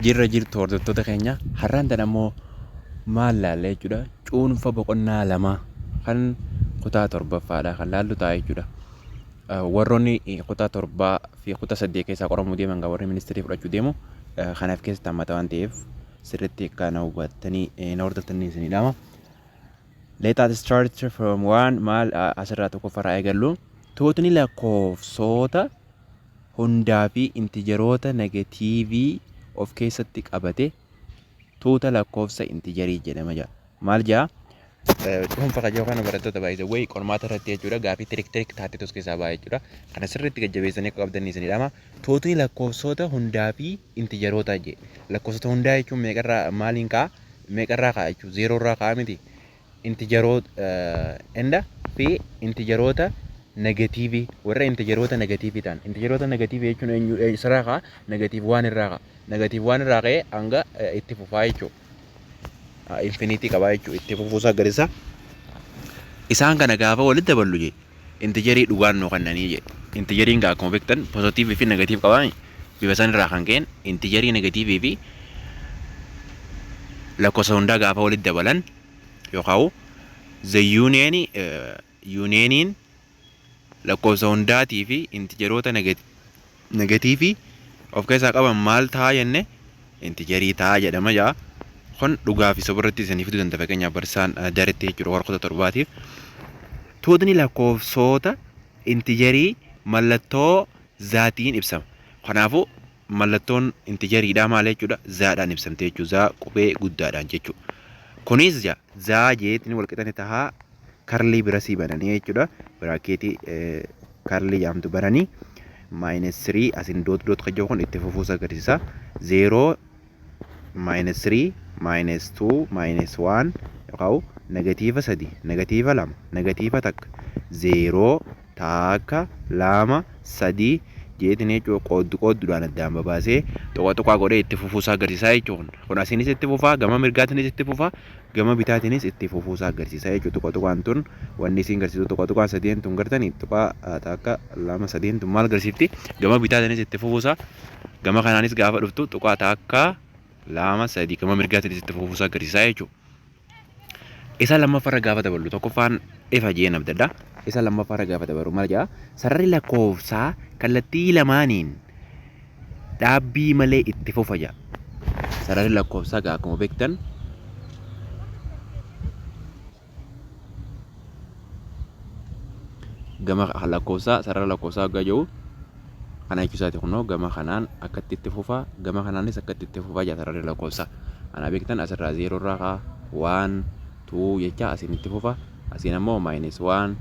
jirra jirtu hordoftoota keenya har'aan tan ammoo maal laallee jechuudha. Cuunfa boqonnaa lama kan kutaa torbaffaadha kan laallu ta'a jechuudha. Warroonni kutaa torbaa fi kutaa saddeet keessaa qoramuu deeman warri ministeerii fudhachuu deemu kanaaf keessatti hammata waan ta'eef sirriitti kana hubattanii na hordoftanii isinii dhama. Let us start from one maal asirraa tokkoffarraa eegallu. Tuutni lakkoofsota hundaa fi intijeroota negatiivii of keessatti qabate tuuta lakkoofsa intijerii jedhama jira. Maal jaa? Dhuunfa qajeeloo kana barattoota baay'ee wayi qormaata irratti jechuudha. Gaaffii tirik taatee tos keessaa baay'ee jechuudha. Kana sirriitti gajjabeessanii akka qabdanii isinii dhama. Tuutni lakkoofsota hundaa fi intijeroota jedhe. Lakkoofsota hundaa jechuun meeqarraa maaliin ka'a? Meeqarraa ka'a jechuudha? Zeeroorraa ka'a miti. Intijeroota fi intijeroota negatiivii warra intijeroota negatiivii ta'an. Intijeroota negatiivii jechuun isarraa ka'a negatiiv waan irraa ka'a. Negatiiv waan irraa ka'ee hanga itti fufaa jechuudha. Infiniitii qabaa jechuudha. Itti fufuusaa agarsiisa. Isaan kana gaafa walitti daballu jedhe intijerii dhugaan nuu kannanii jedhe. Intijeriin akkuma beektan poozitiivii fi negatiiv qabaa. Bifa san irraa kan ka'een intijerii negatiivii fi lakkoofsa hundaa gaafa walitti dabalan yookaan the unioniin lakkoofsa hundaatii fi intijeroota negatiivii of keessaa qaban maal ta'a jenne intijerii ta'a jedhama jaa. Kun dhugaa fi soborratti isiniif fiduu danda'a fakkeenyaaf barsaan daretti jechuudha warra kutaa torbaatiif. Tuutni lakkoofsota intijerii mallattoo zaatiin ibsama. Kanaafuu mallattoon intijeriidhaa maal jechuudha? Zaadhaan ibsamte jechuudha. Zaa qubee guddaadhaan jechuudha. Kunis zaa jeetni walqixanii tahaa karlii bira sii bananii jechuudha. Biraakeetii karlii yaamtu bananii -3 asiin doot kan jiru kun itti fufuusa agarsiisa. 0 -3 -2 -1 yookaan negatiiva 3 negatiiva 2 negatiiva 1 0 takka 2 3 jeetni jechuudha. Qoodduudhaan addaan babaasee tokko godhee itti fufuusa agarsiisa jechuudha. Kun asiinis itti fufaa gama mirgaatiinis itti fufaa gama bitaatiinis itti fufuusa agarsiisa jechuudha. Tokkoon tun wanni isiin agarsiisu tokkoon sadeen tun gartanii takka 2 3 tun maal agarsiifti? Gama bitaatiinis itti fufuusa gama kanaanis gaafa dhuftu takka 2 3 gama mirgaatiinis itti fufuusa agarsiisa jechuudha. Isa lammaffaarra gaafa daballu tokkoffaan ifa jeen abdadda. Isa lammaffaarra gaafa dabalu maal jedha? Sararri lakkoofsaa kallattii lamaaniin dhaabbii malee itti fufa jedha. Sararri lakkoofsaa akkuma beektan gama lakkoofsaa sarara lakkoofsaa waggaa jiru kana jechuusaati kunoo gama kanaan akkatti itti fufaa gama kanaanis akkatti itti fufaa jedha sararri lakkoofsaa. Kana beektan asirraa 0 irraa kaa 1 2 jecha asiin itti fufa asiin ammoo -1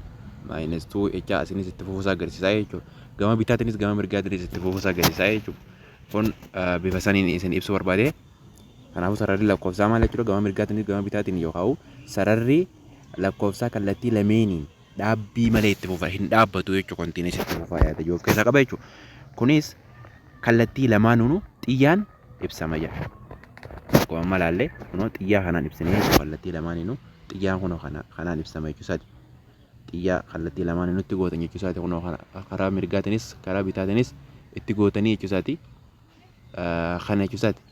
-2 jecha asiinis itti fufuusa agarsiisaa jechuudha. Gama bitaatiinis gama mirgaatiinis itti fufuusa agarsiisaa jechuudha. Kun bifa saniin isin ibsuu barbaade. Kanaafuu sararri lakkoofsaa maal jechuudha? Gama mirgaatiinis gama bitaatiin yookaan sararri lakkoofsaa kallattii lameeniin dhaabbii malee itti fufa hin dhaabbatu jechuudha. Kontiinis itti fufaa yaada of keessaa qaba jechuudha. Kunis kallattii lamaanuu xiyyaan ibsama jedha. Akkuma malaallee kunoo xiyyaa kanaan ibsinee kallattii lamaaniinuu xiyyaan kunoo kanaan ibsama jechuusaati. Xiyyaa kallattii lamaaniinuu itti gootan jechuusaati. Kunoo karaa mirgaatiinis karaa bitaatiinis itti gootanii jechuusaati. Kana jechuusaati.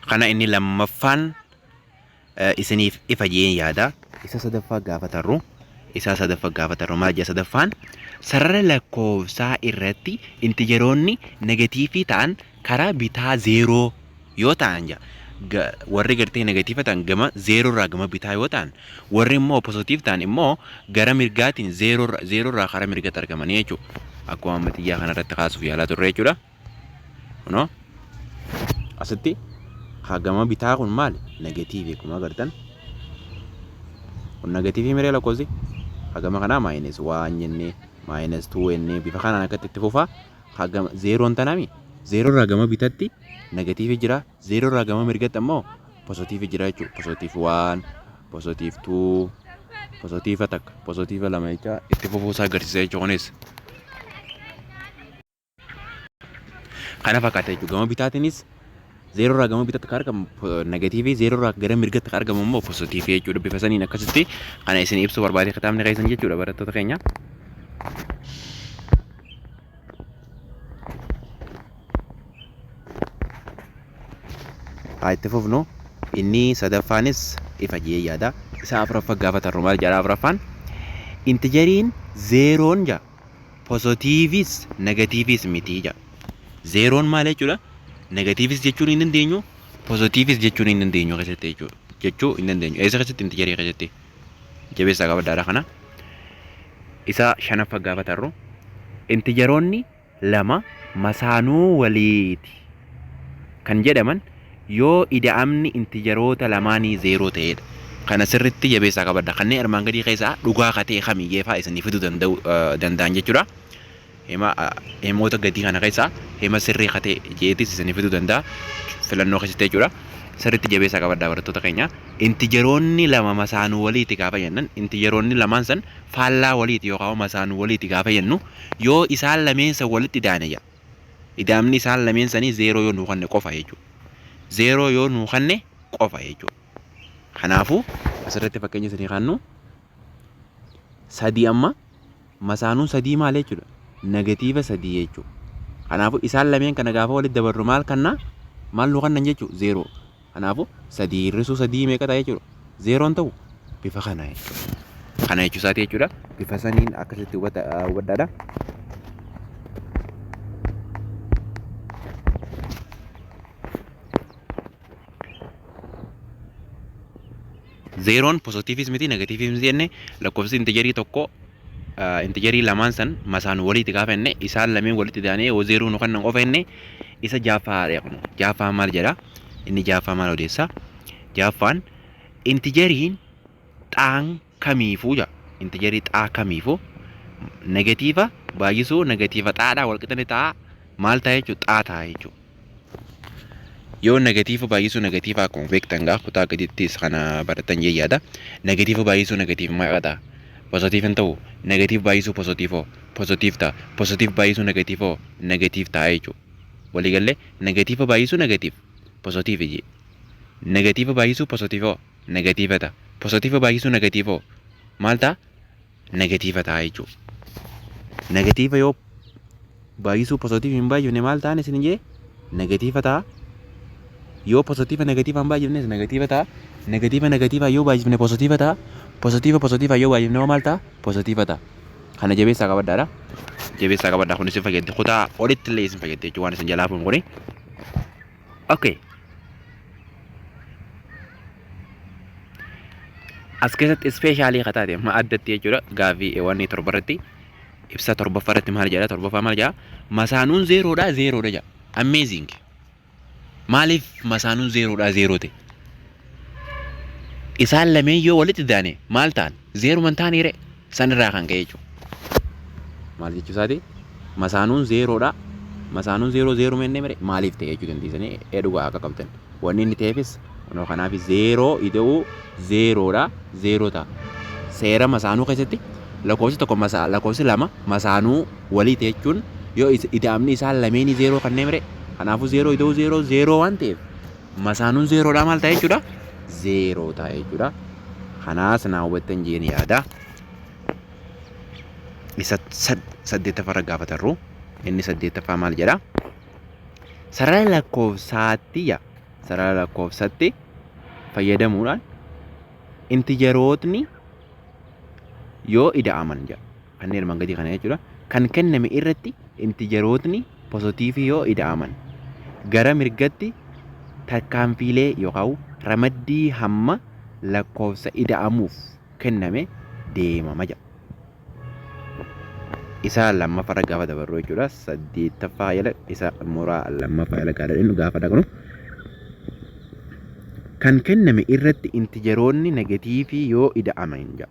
Kana inni lammaffaan isiniif ifa jeen yaada. Isa sadaffaa gaafa tarru maal jedha sadaffaan? Sarara lakkoofsaa irratti intijeroonni negatiivii ta'an karaa bitaa 0 yoo ta'an warri gartee negatiiva ta'an gama 0 irraa gama bitaa yoo ta'an warri immoo poozitiiv ta'an immoo gara mirgaatiin 0 irraa karaa mirgatti argamanii jechuudha. Akkuma amma xiyyaa kanarratti kaasuuf yaalaa turre jechuudha. Kunoo asitti gama bitaa kun maali? Negatiivii akkuma agartan. Kun negatiivii miree lakkoofsi hagama kanaa -1 jennee -2 jennee bifa kanaan akkatti itti fufaa hagama 0 tanami 0 irraa gama bitatti negatiivii jira 0 irraa gama mirgatti ammoo poozitiivii jira jechuudha. Poozitiiv 1 poozitiiv 2 poozitiiva 1 poozitiiva 2 jecha itti fufuusaa agarsiisa jechuunis. Kana fakkaata jechuudha. Gama bitaatiinis Zeeroo irraa gama bitaatti kan argamu negatiivii, zeeroo irraa gara mirgatti kan argamu immoo poozitiivii jechuudha. Bifa saniin akkasitti kana isin ibsu barbaade kitaabni keessan jechuudha barattoota keenya. Haa itti fufnu. Inni sadaffaanis ifa jee yaada. Isa afuraffaa gaafatan maal jedha afuraffaan? Intigeriin zeeroon jaa poozitiivis negatiivis miti jaa. Zeeroon maal jechuudha? Negatiivis jechuun hin dandeenyu, poozitiivis jechuun hin dandeenyu keessatti jechuu hin dandeenyu. Eessa keessatti intigerii keessatti? Jabeessaa qabaddaadha kana. Isa shanaffaa gaafatarru. Intigeroonni lama masaanuu waliiti kan jedhaman yoo ida'amni intigeroota lamaanii zeeroo ta'edha. Kana sirriitti jabeessaa qabadda. Kanneen armaan gadii keessaa dhugaa katee kamiyyee fa'aa isiniif fiduu danda'an jechuudha. Himoota gadii kana keessaa hima sirrii katee jeetis isiniif fiduu danda'a. Filannoo keessatti jechuudha. Sirriitti jabeessaa qabaddaa barattoota keenya. Intigeroonni lama masaanuu waliiti gaafa jennan intigeroonni lamaan san faallaa waliiti yookaan masaanuu waliiti gaafa jennu yoo isaan lameen san walitti daanayya. Ida'amni isaan lameen sanii zeeroo yoo nuuqanne qofa jechuudha. Zeeroo yoo nuuqanne qofa jechuudha. Kanaafuu asirratti fakkeenya isinii kaannu sadii amma masaanuun sadii maal jechuudha? Negatiiva sadii jechuudha. Kanaafuu isaan lameen kana gaafa walitti dabarru maal kannaa? Maal nuuqannan jechuudha? Zeeroo. Kanaafuu sadii hir'isuu sadii meeqa ta'a jechuudha? Zeeroon ta'u bifa kana jechuudha. Kana jechuusaati jechuudha. Bifa saniin akkasitti hubadhaadha. Zeeroon poozitiivis miti negatiivis miti jenne lakkoofsi intigerii tokko intigerii lamaan san masaan walitti gaafa jenne isaan lameen walitti daanee yoo zeeroo nu kannan qofa jenne isa jaaffaa deemnu. Jaaffaan maal jedha? Inni jaaffaa maal odeessa? Jaaffaan intigeriin xaan kamiifuu jedha. Intigerii xaa kamiifuu negatiiva baay'isuu negatiiva xaadhaa wal qixxane xaa maal ta'a jechuudha? Xaa ta'a jechuudha. Yoo negatiiva baay'isuu negatiiva akkuma beektan gaa kutaa gadiittis kana baratan yaada. Negatiiva baay'isuu negatiiva maal ta'a? Poozitiiv hin ta'u. Negatiiv baay'isuu poozitiivoo poozitiiv ta'a. Poozitiiv baay'isuu negatiivoo negatiiv ta'a jechuudha. Waliigallee negatiiva baay'isuu negatiiv poozitiiv jee. Negatiiva baay'isuu poozitiivoo negatiiva ta'a. Poozitiiva baay'isuu negatiivoo maal ta'a? Negatiiva ta'a jechuudha. Negatiiva yoo baay'isuu poozitiiv hin baay'ifne maal ta'an isin jee? Negatiiva ta'a. Yoo poozitiiva negatiiva hin baay'ifnes negatiiva ta'a. Negatiiva negatiiva yoo baay'ifne poozitiiva ta'a. Poozitiiva poozitiiva yoo baay'ifne maal ta'a? Poozitiiva ta'a. Kana jabeessaa qabaddaadha. Jabeessaa qabaddaa kun isin fayyadde kutaa olitti illee isin fayyadde jechuudha waan isin jalaa fuun kuni. Okay. As keessatti ispeeshaalii kataate ma addatti jechuudha gaafii wanni torbarratti ibsa torbaffaarratti maal jedha torbaffaa maal jedha masaanuun zeeroodha zeeroodha jedha. Amazing. Maaliif masaanuun zeeroodha zeeroo ta'e? Isaan lameen yoo walitti daane maal ta'an? Zeeruman ta'anii ree sanirraa kan ka'e jechuudha. Maal jechuusaati? Masaanuun zeeroodha. Masaanuun zeeroo zeeroo mennee mere maaliif ta'e jechuu dandeessanii dhugaa akka qabdan. Wanni inni ta'eefis kanaaf zeeroo ida'uu zeeroodha zeeroo ta'a. Seera masaanuu keessatti lakkoofsi tokko lakkoofsi lama masaanuu walii ta'e jechuun yoo ida'amni isaan lameenii zeeroo kanneen mere kanaafuu zeeroo ida'uu zeeroo zeeroo waan ta'eef masaanuun zeeroodha maal ta'a jechuudha? Zeeroo ta'a jechuudha. Kanaas naa hubattan jeen yaada. Isa saddeettaffaarra gaafatarru inni saddeettaffaa maal jedha? Sarara lakkoofsaatti sarara lakkoofsatti fayyadamuudhaan intigerootni yoo ida'aman jedha. Kanneen armaan gadii kana jechuudha. Kan kenname irratti intigerootni poozitiivii yoo ida'aman gara mirgatti tarkaanfiilee yookaan ramaddii hamma lakkoofsa ida'amuuf kenname deemama jedha. Isa lammaffaa gaafa dabarru jechuudha. Saddeettaffaa yala isa mooraa lammaffaa yala gaadhaan gaafa dhaqnu. Kan kenname irratti intigeroonni negatiivii yoo ida'aman jedha.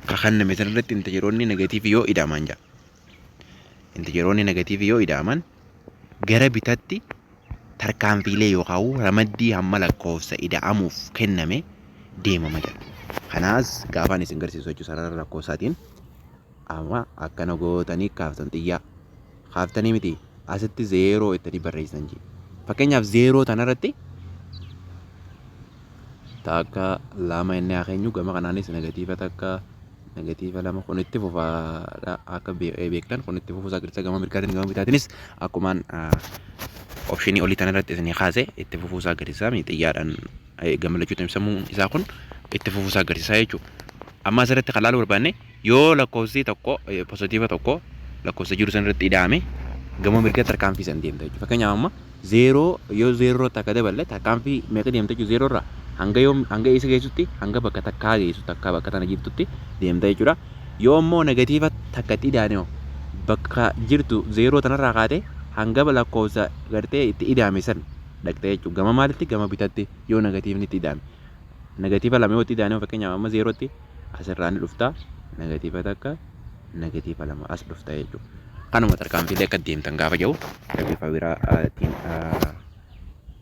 Kan kenname irratti intigeroonni negatiivii yoo ida'aman jedha. Intigeroonni negatiivii yoo ida'aman gara bitatti tarkaanfiilee yookaan ramaddii hamma lakkoofsa ida'amuuf kenname deemama jedha. Kanaas gaafaan isin garsiisu jechuudha sarara lakkoofsaatiin. Amma akkana gootanii kaaftan xiyyaa. Kaaftanii miti asitti zeeroo ittanii barreessan jee. Fakkeenyaaf zeeroo tanarratti takka lama inni akeenyu gama kanaanis negatiiva takka negatiiva lama kun itti fufaadha akka beektan kun itti fufuu agarsiisa gama mirgaatiin gama bitaatiinis akkumaan opshinii olii tanarratti isinii kaase itti fufuu agarsiisa xiyyaadhaan gama lachuutiin ibsamuu isaa kun itti fufuu agarsiisa jechuudha. Amma asirratti kan ilaaluu barbaanne yoo lakkoofsi tokko positiiva tokko lakkoofsa jiru sanarratti ida'ame gama mirgaa tarkaanfii san deemta jechuudha. Fakkeenyaaf amma zeeroo yoo zeeroo takka daballe tarkaanfii meeqa deemta jechuudha zeeroorraa hanga isa geessutti hanga bakka takkaa geessu takka bakka tana jirtutti deemta jechuudha. Yoo immoo negatiiva takkatti ida'ame bakka jirtu zeeroo tanarraa kaate hanga lakkoofsa gartee itti ida'ame san dhaqxee jechuudha. Gama maalitti gama bitatti yoo negatiivni itti ida'ame negatiiva lama yoo itti ida'ame fakkeenyaaf amma zeerootti asirraa ni dhufta negatiiva takka negatiiva lama as dhufta jechuudha. Kanuma tarkaanfiilee akka deemtan gaafa jiru bifa biraatiin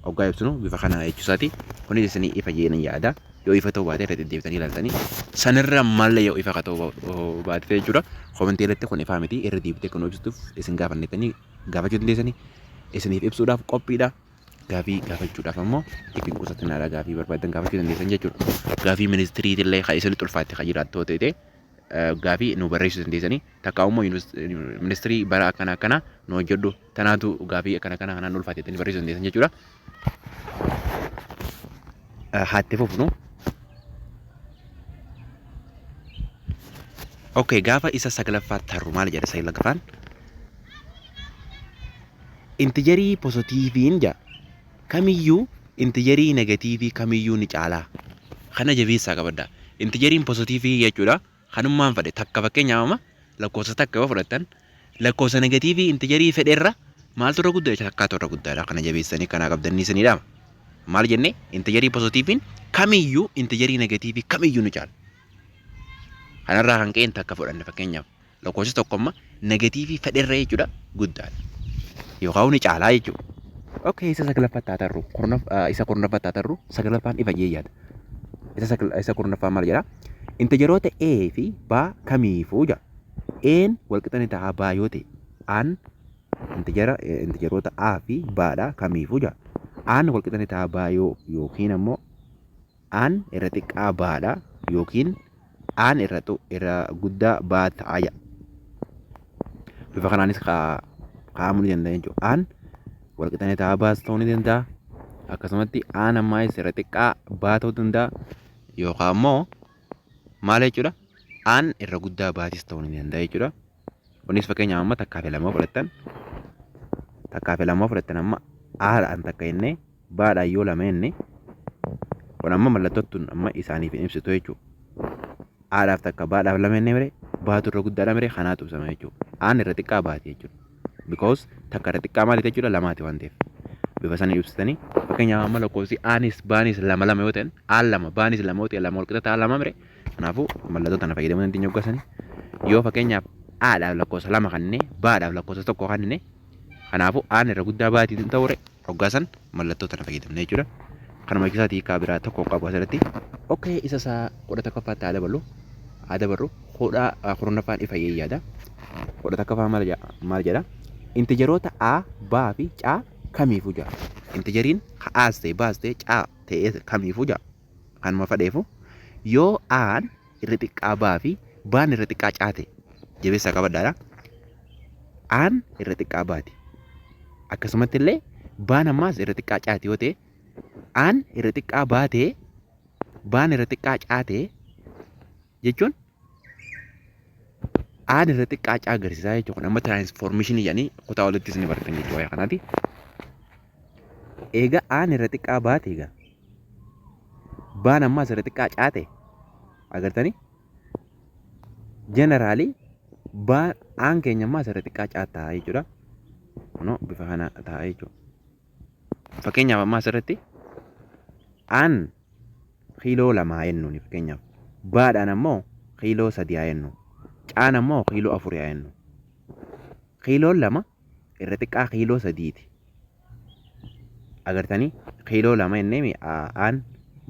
hoggaa ibsinu bifa kana jechuusaati. Kunis isinii ifa jedhanii yaada. Yoo ifa ta'uu baate irratti deebitanii ilaaltanii sanirra malle yoo ifa ta'uu baate jechuudha. Komentii irratti kun ifaa miti irra deebitee kun hojjetuuf isin gaafannettanii gaafachuu dandeessanii isiniif ibsuudhaaf qophiidha. Gaafii gaafachuudhaaf ammoo ittiin qusatinaadha gaafii barbaadan gaafachuu dandeessan jechuudha. Gaafii ministiriitillee kan isinitti ulfaatte kan jiraattu ta'e gaafii nu barreessuu dandeessanii takka immoo ministirii bara akkana nu hojjedhu tanaatu gaafii akkana kanaan ulfaatettanii barreessuu dandeessan jechuudha. Haatti fufnu. Okay, gaafa isa saglaffaa tarru maal jedha saglaffaan? Intijerii positiiviin jaa kamiyyuu intijerii negatiivii kamiyyuu ni caalaa. Kana jabeessaa qabadda. Intijeriin positiivii jechuudha. Kanummaan fedhe takka fakkeenyaaf lakkoofsa takka yoo fudhattan lakkoofsa negatiivii intijerii fedheerra maaltu irra guddaa takkaatu irra guddaadha. Kana jabeessanii kanaa qabdanii isinidha. Maal jennee intijerii positiiviin kamiyyuu intijerii negatiivii kamiyyuu ni caala. Kanarraa kan ka'een takka fudhanne fakkeenyaaf lakkoofsi tokkomma negatiivii fedheerra jechuudha guddaadha. Yookaan ni caalaa jechuudha. Okay, isa saglaffaa taatarru isa kurnaffaa taatarru saglaffaan ifa jeeyyaadha. Isa kurnaffaa maal jedhaa? Intijeroota A fi B kamiifuu jaa. A'n walqixxanii ta'a B yoo ta'e an intijeroota A fi B'dha kamiifuu jaa. An walqixxanii ta'a B yookiin ammoo an irra xiqqaa B'dha yookiin an irra guddaa B ta'a jaa. Bifa kanaanis kaa'amuu ni danda'a jechuudha. An walqixxanii ta'a B ta'uu ni danda'a. Akkasumatti an ammaa irra xiqqaa B ta'uu danda'a. Yookaan ammoo maal jechuudha? An irra guddaa baatis ta'uu ni danda'a jechuudha. Kunis fakkeenyaaf amma takkaa fi lama fudhattan amma haadhaan takka jennee baadhaan yoo lama jenne kun amma mallattootti amma isaaniif hin ibsitu jechuudha. Haadhaaf takka baadhaaf lama jennee mire baatu irra guddaadha mire kanaatu ibsama jechuudha. An irra xiqqaa baati jechuudha. Because takka irra xiqqaa maaliiti jechuudha lamaati waan ta'eef. Bifa sanii ibsitanii fakkeenyaaf amma lakkoofsi anis baanis lama yoo ta'an aan lama baanis lama yoo ta'e lama walqixa ta'a lama mire kanaafuu mallattoo tana fayyadamuu dandeenya hoggasanii yoo fakkeenyaaf aadhaaf lakkoofsa lama kannee baadhaaf lakkoofsa tokko kannee kanaafuu aan irra guddaa baatii ta'uu hoggasan mallattoo tana fayyadamne jechuudha. Kanuma keessaatii hiikaa biraa tokko qabu asirratti. Okay, isa isaa kudha tokkoffaatti haa dabarru kurnaffaan ifa jeeyyaadha. Kudha tokkoffaa maal jedha? Intijeroota A, B fi C kamiifuu jaa. Intijeriin A's ta'e B's ta'e C ta'e kamiifuu jaa. Kanuma fadheefu yoo aan irra xiqqaa B fi B'n irra xiqqaa C ta'e jabeessaa qabaddaadha. Aan irra xiqqaa B'ti. Akkasumatti illee B'n ammaas irra xiqqaa C yoo ta'e aan irra xiqqaa B ta'e B'n irra xiqqaa C ta'e jechuun aan irra xiqqaa C agarsiisaa jechuudha. Amma tiraansfoormeeshinii jedhanii kutaa walitti isin baratan jechuudha kanaati. Egaa aan irra xiqqaa baate egaa baan ammaas irra xiqqaa caate agartanii jeneraalii baan aan keenya ammaas irra xiqqaa caataa jechuudha. Kunoo bifa kana ta'a jechuudha. Fakkeenyaaf ammaas irratti aan kiiloo lamaa jennuuni fakkeenyaaf baadhaan ammoo kiiloo sadii haa jennu caan ammoo kiiloo afurii haa jennu. Kiiloon lama irra xiqqaa kiiloo sadiiti. Agartanii kiiloo lama jennee aan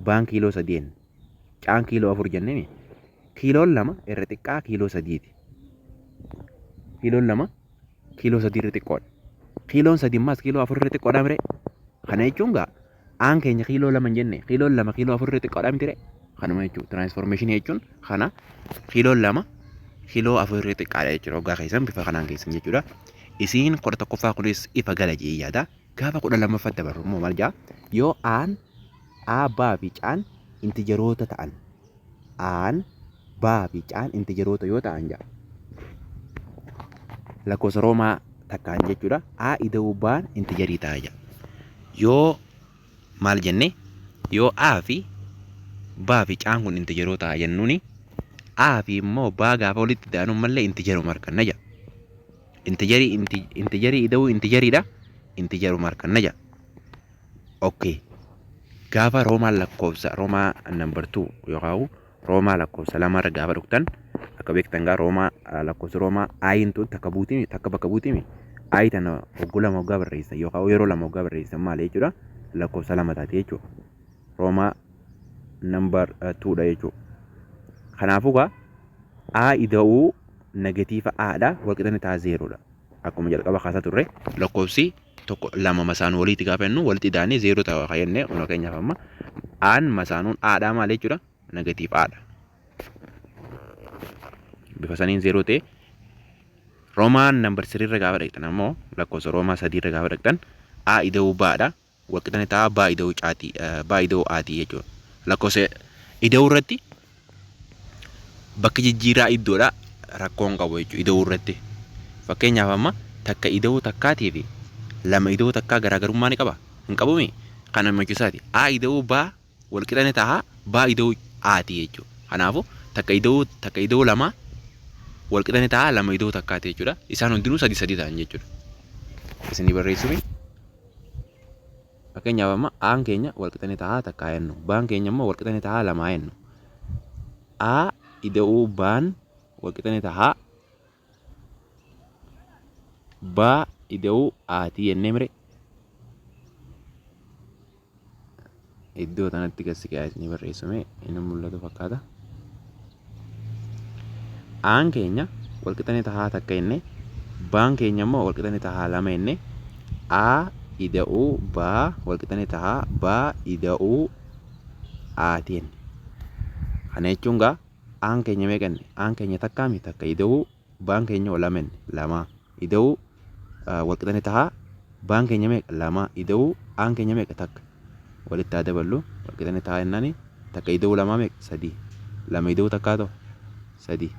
baan kiiloo sadii jenne caan kiiloo afur jennee kiiloon lama irra xiqqaa kiiloo sadiiti. Kiiloon lama kiiloo sadii irra xiqqoodha. Kiiloon sadii ammaas kiiloo afur irra xiqqoodha mire Kana jechuun gaa aan keenya kiiloo lama hin jenne kiiloon lama kiiloo afurri xiqqaadhaa miti ree. Kanuma jechuudha. Tiraansformeeshinii jechuun kana kiiloon lama kiiloo afurri xiqqaadha jechuudha. Waggaa keessan bifa kanaan keessan jechuudha. Isiin 11ffaa kunis ifa gala jee yaada. Gaafa 12ffatti dabarru immoo maal jaa yoo aan baa fi caan intijeroota ta'an aan baa fi caan intijeroota yoo ta'an jaa lakkoofsa roomaa takkaan jechuudha. Ida'uu baan intijerii ta'a jaa. Yoo maal jenne yoo fi baa fi caan kun intijeroo ta'a jennuuni fi immoo baa gaafa walitti daanuun mallee intijeruu markanna jaa. Intijerii ida'uu intijeriidha. Intijeruu markanna jaa. Okay. Gaafa roomaan lakkoofsa roomaa number 2 yookaan roomaa lakkoofsa lamarra gaafa dhugtan akka beektan gaa roomaa lakkoofsa roomaa ayin tun takka bakka buutimi ayi tana ogguu lama waggaa barreessan yookaan yeroo lama waggaa barreessan maal jechuudha lakkoofsa lama taate jechuudha roomaa number 2 dha jechuudha. Kanaafuu gaa ida'uu negatiiva dha walqixanni ta'a 0 dha. Akkuma jalqaba kaasaa turre lakkoofsi tokko lama masaan walitti gaafa jennu walitti daanii 0 ta'a jennee kun keenyaaf amma aan masaanuun dha maal jechuudha negatiif dha. Bifa saniin 0 ta'e roomaan number 3 irra gaafa dhaqxan ammoo lakkoofsa roomaa 3 irra gaafa dhaqxan ida'uu baadha walqixanni ta'a baa ida'uu caatii baa ida'uu aatii jechuudha. Lakkoofsa ida'uu irratti bakki jijjiiraa iddoodha rakkoon qabu jechuudha ida'uu irratti. Fakkeenyaaf amma takka ida'uu takkaatii fi lama ida'uu takkaa garaagarummaa ni qaba hin qabumi kana machuusaati ida'uu baa walqixanni ta'a baa ida'uu aatii jechuudha. Kanaafuu takka ida'uu lama walqixanni ta'a lama ida'uu takkaati jechuudha. Isaan hundinuu sadi ta'an jechuudha. Isinii barreessumi. Fakkeenyaaf amma aan keenya walqixanni ta'a takkaa jennu baan keenya immoo walqixanni ta'a lamaa jennu ida'uu baan walqixanni ta'a baa ida'uu aatii jennee mire iddoo tanatti gassi qe'aa isinii barreessume inni mul'atu fakkaata. Aan keenya walqixanni ta'a takka jenne baan keenya immoo walqixanni ta'a lama jenne ida'uu baa walqixanni ta'a baa ida'uu aatii jenne. Kana jechuun gaa aan keenya meeqanne aan keenya takkaami takka ida'uu baan keenya lama jenne lama ida'uu walqixanni ta'a baan keenya meeqa lama ida'uu aan keenya meeqa takka walitti haa daballu walqixanni ta'a jennaani takka ida'uu lamaa meeqa sadii lama ida'uu takkaa ta'u sadii.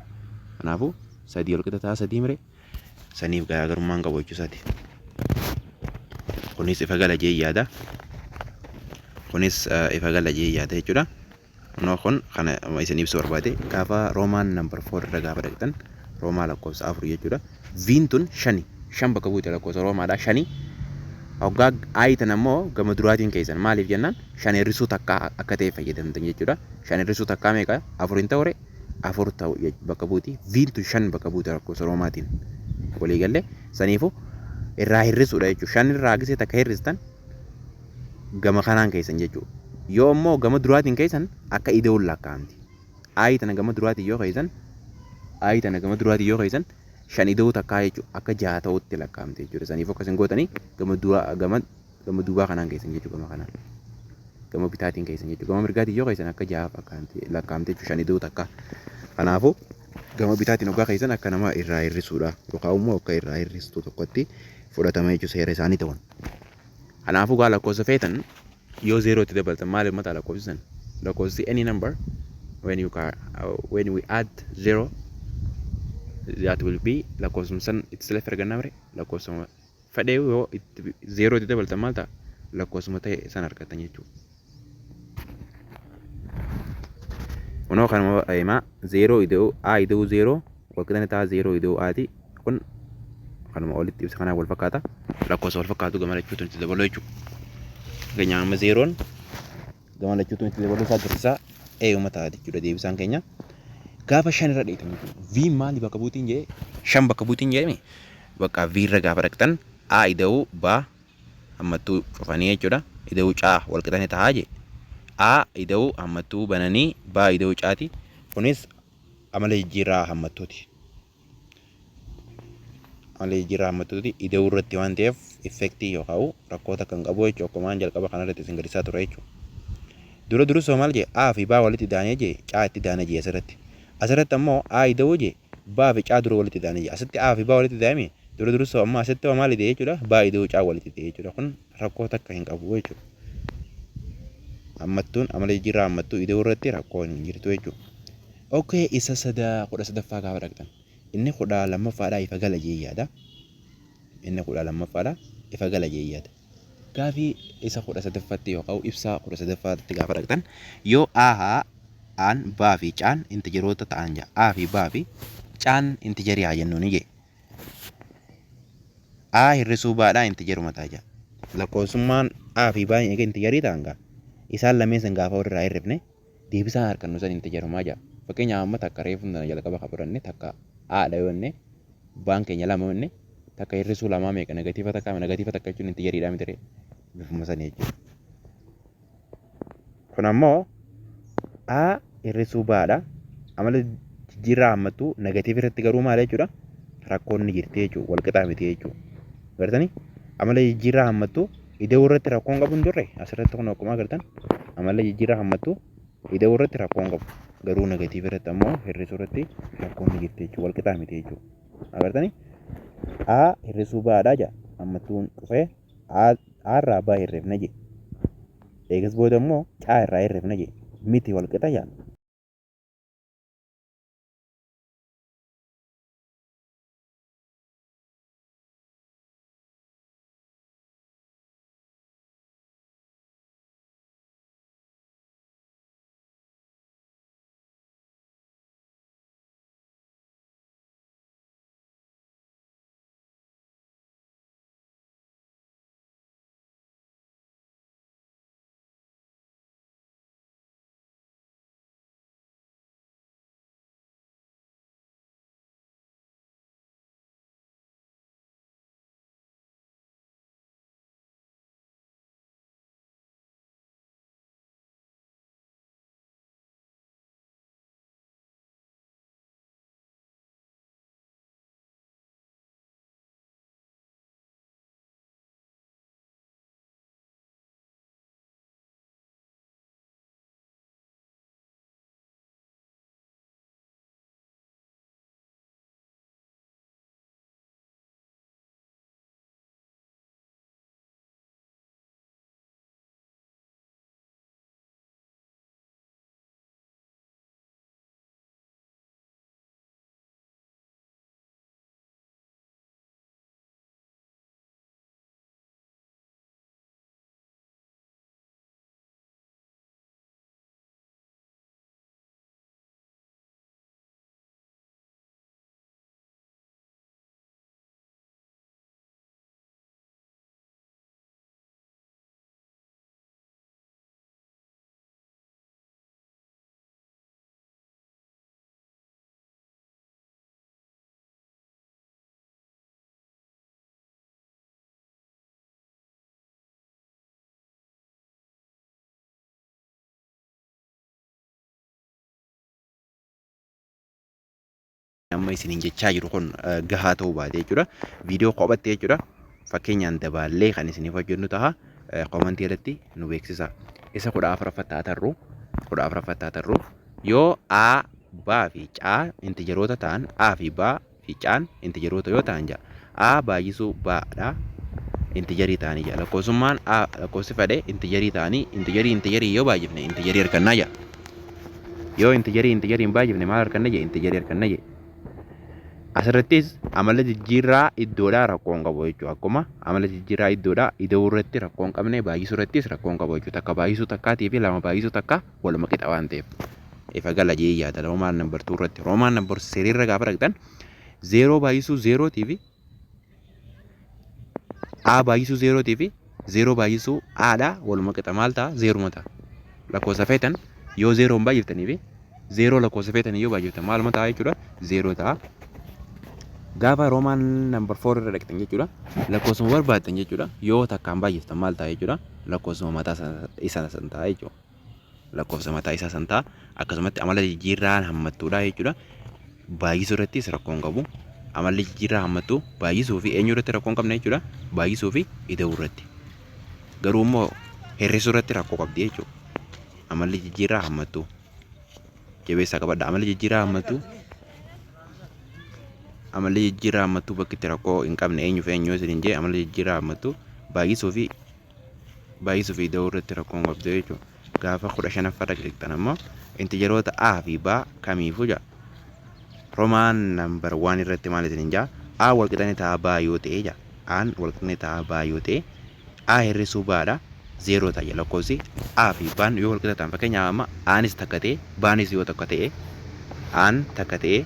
Kanaafuu sadii walqixa ta'a sadii mire saniif garaagarummaan qabu jechuusaati. Kunis ifa gala jee yaada. Kunis ifa gala jee yaada jechuudha. Kun kana isin ibsu barbaade gaafa roomaan number 4 irra gaafa dhaqxan roomaa lakkoofsa 4 jechuudha. Viin tun 5 bakka buute lakkoofsa roomaadha 5. Hoggaa aayitan ammoo gama duraatiin keessan maaliif jennaan 5 hir'isuu takka akka ta'e fayyadamtan jechuudha. 5 hir'isuu takkaa meeqa 4 hin ta'ure 4 ta'u bakka buuti. Viin tun 5 bakka buute lakkoofsa roomaatiin walii galle saniifu irraa hir'isuudha jechuudha. 5 irraa gisee takka hir'istan gama kanaan keessan jechuudha. Yoo ammoo gama duraatiin keessan akka ida'uun lakkaa'amti. Aayitana gama duraatiin yoo keessan shan ida'uu takkaa jechuudha akka 6 ta'utti lakkaa'amti jechuudha. Saniif akkasiin gootanii gama duubaa kanaan keessan jechuudha gama kanaan. Gama bitaatiin keessan jechuudha. Gama mirgaatiin yoo keessan akka 6 lakkaa'amti jechuudha shan ida'uu takkaa. Kanaafuu gama bitaatiin hoggaa keessan akka nama irraa hir'isuudha yookaan immoo akka irraa hir'istuu tokkotti fudhatama jechuudha seera isaanii ta'uun. Kanaafuu gaa lakkoofsa feetan yoo 0 itti dabaltan maaliif mataa lakkoofsisan lakkoofsi any number when we add 0 that will be lakkoofsuma san itti sila fergannaa mire lakkoofsuma fedhee yoo 0 itti dabaltan maal ta'a lakkoofsuma ta'e san argatan jechuudha. Kunoo kanuma himaa 0 ida'uu 0 walqixanni ta'a 0 ida'uu aati kun kanuma olitti ibsa kanaan wal fakkaata lakkoofsa wal fakkaatu gama lachuutu itti dabaluu jechuudha. Fakkeenyaaf amma 0 gama lachuutu itti dabaluu isaa tursiisaa eeyuma ta'a jechuudha deebisaan keenya. Gaafa 5 irra dheetan V maali bakka buutiin jee 5 bakka buutiin jedhame bakka V irra gaafa dhaqxan ida'uu baa hammattuu cufanii jechuudha. Ida'uu caa walqixanni ta'a jee ida'uu hammattuu bananii baa ida'uu caati. Kunis amala jijjiirraa hammattuuti. amala jijjiirraa hammattuuti ida'uu irratti waan ta'eef effektii yookaan rakkoota kan qabu jechuudha. Akkumaan jalqaba kanarratti isin gadisaa ture jechuudha. Dura durusoo maal jee A fi baa walitti daanee jee caa itti daanee jee asirratti. Asirratti ammoo A ida'uu jee baa fi caa dura walitti daanee jee asitti A fi baa walitti daame dura durusoo ammoo asitti maal ida'ee jechuudha baa ida'uu caa walitti ida'ee jechuudha. Kun rakkoo takka hin qabu jechuudha. Hammattuun amala jijjiirraa hammattuu ida'uu irratti rakkoo hin jirtu jechuudha. Okay, isa kudha sadaffaa gaafa dhaqxan. Inni kudha lammaffaadhaa ifa gala jee yaada. Inni kudha lammaffaadhaa ifa gala jee yaada. Gaafii isa kudha sadaffaatti yookaan ibsaa kudha sadaffaatti gaafa dhaqxan yoo A aan baa fi caan intijeroota ta'an jaa. A fi baa fi caan intijerii haa jennuuni jee. A hir'isuu baadhaa intijeruma ta'a jaa. Lakkoofsummaan A fi baa eega intijerii ta'an gaa. Isaan lameen san gaafa walirraa hirrifne deebisaan harkannu san intijerumaa jaa. Fakkeenyaaf amma takka reefu jalqaba qabaranne takka A dha yoo inni baan keenya lama yoo inni takka hir'isuu lamaa meeqa negatiiva takka jechuun intijeriidhaa miti ree bifuma sanii jechuudha. Kun ammoo A hir'isuu baadha. Amala jijjiirraa hammattuu negatiiv irratti garuu maal jechuudha rakkoonni jirti jechuudha wal qixaa miti jechuudha. Gartanii amala jijjiirraa hammattuu ida'uu irratti rakkoon qabu hin jirre asirratti kun akkuma agartan amala jijjiirraa hammattuu ida'uu irratti rakkoon qabu. Garuu negatiiv irratti ammoo hir'isuu irratti rakkoonni jirti jechuudha wal qixaa miti jechuudha. Agartanii A hir'isuu baadhaa jaa hammattuun dhufee A irraa baa hir'ifna jee. Eegas booda immoo caa irraa hir'ifna jee miti wal qixa jaa. Amma isiniin jechaa jiru kun gahaa ta'uu baatee jechuudha. Viidiyoo kophattee jechuudha. Fakkeenyaan dabaallee kan isiniif hojjennu ta'a. Koomantii irratti nu beeksisa. Isa kudha afuraffattaa tarruu yoo A baa fi caa intijeroota ta'an A fi baa fi caan intijeroota yoo ta'an jaa. A baay'isuu baadhaa intijerii ta'anii jaa. Lakkoofsummaan A lakkoofsi fedhe intijerii ta'anii intijerii yoo baay'ifne intijerii harkannaa jaa. Yoo intijeriin baay'ifne maal harkanna jee intijerii harkanna jee. Asirrattis amala jijjiirraa iddoodhaa rakkoon qabu jechuudha. Akkuma amala jijjiirraa iddoodhaa ida'uu irratti rakkoon qabne baay'isuu irrattis rakkoon qabu jechuudha. Takka baay'isuu takkaatii fi lama baay'isuu takka waluma qixa waan ta'eef. Ifa gala jee yaada roomaan nambar 2 irratti. Roomaan nambar 3 irra gaafa dhaqxan 0 baay'isuu 0 fi A baay'isuu 0 fi 0 baay'isuu Aadhaa waluma qixa maal ta'a 0 ta'a. Lakkoofsa feetan yoo 0 baay'iftanii fi 0 lakkoofsa feetan yoo baay'iftan maaluma ta'a jechuudha 0 ta'a. Gaafa roomaan nambar 4 irra dhaqxan jechuudha. Lakkoofsuma barbaaddan jechuudha. Yoo takkaan baay'iftan maal ta'a jechuudha. Lakkoofsuma mataa isaa san ta'a jechuudha. Lakkoofsa mataa isaa san ta'a. Akkasumatti amala jijjiirraan hammattuudha jechuudha. Baay'isuu irrattis rakkoon qabu. amalli jijjiirraa hammattuu baay'isuu fi eenyu irratti rakkoo hin qabne jechuudha. Baay'isuu fi ida'uu irratti. Garuu immoo hir'isuu irratti rakkoo qabdi jechuudha. Amalli jijjiirraa hammattuu jabeessaa qabadha. Amalli jijjiirraa hammattuu bakki itti rakkoo hin qabne eenyu fi eenyu isin hin jee amalli jijjiirraa hammattuu baay'isuu fi ida'uu irratti rakkoo hin qabdu jechuudha. Gaafa 15ffaarra cliqxan ammoo intijeroota A fi B kamiifuu jira. Romaan number 1 irratti maal isin hin jaa A walqixanii ta'a B yoo ta'e jira. Aan walqixanii ta'a B yoo ta'e A hir'isuu B'dha 0 ta'a lakkoofsi A fi B yoo walqixa ta'an fakkeenyaaf amma Aanis takka ta'e B'nis yoo takka ta'e Aan takka ta'e